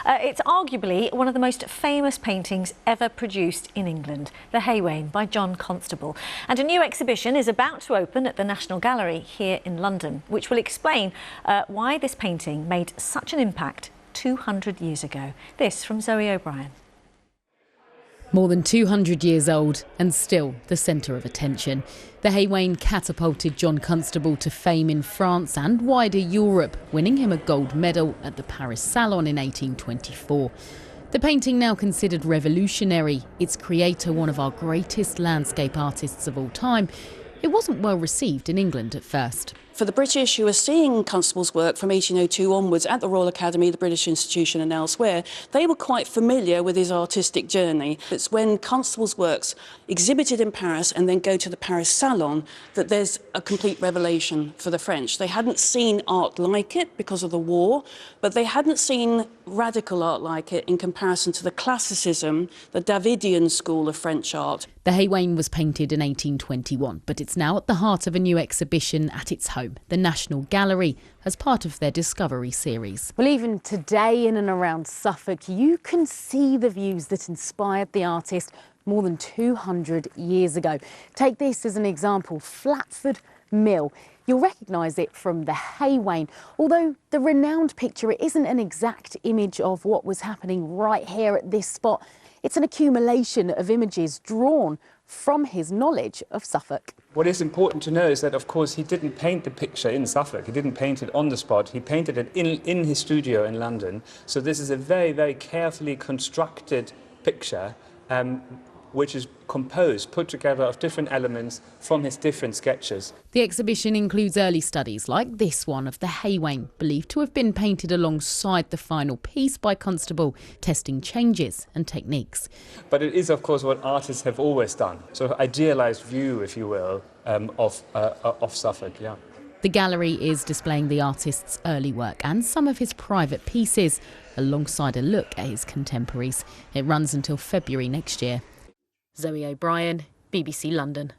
It's arguably one of the most famous paintings ever produced in England, the Hay Wain by Constable. And a new exhibition is about to open at the National Gallery here in London, which will explain why this painting made such an impact 200 years ago. This from Zoe O'Brien. More than 200 years old and still the centre of attention. The Hay Wain catapulted Constable to fame in France and wider Europe, winning him a gold medal at the Paris Salon in 1824. The painting, now considered revolutionary, its creator one of our greatest landscape artists of all time, it wasn't well received in England at first. For the British who are seeing Constable's work from 1802 onwards at the Royal Academy, the British Institution and elsewhere, they were quite familiar with his artistic journey. It's when Constable's works exhibited in Paris and then go to the Paris Salon that there's a complete revelation for the French. They hadn't seen art like it because of the war, but they hadn't seen radical art like it in comparison to the classicism, the Davidian school of French art. The Hay Wain was painted in 1821, but it's now at the heart of a new exhibition at its home, the National Gallery, as part of their Discovery series. Well, even today in and around Suffolk, you can see the views that inspired the artist more than 200 years ago. Take this as an example, Flatford Mill. You'll recognise it from the Hay Wain, although the renowned picture isn't an exact image of what was happening right here at this spot. It's an accumulation of images drawn from his knowledge of Suffolk. What is important to know is that, of course, he didn't paint the picture in Suffolk. He didn't paint it on the spot. He painted it in his studio in London. So this is a very, very carefully constructed picture, which is composed, put together of different elements from his different sketches. The exhibition includes early studies like this one of the Hay Wain, believed to have been painted alongside the final piece by Constable, testing changes and techniques. But it is, of course, what artists have always done. So an idealised view, if you will, of Suffolk, yeah. The gallery is displaying the artist's early work and some of his private pieces, alongside a look at his contemporaries. It runs until February next year. Zoe O'Brien, BBC London.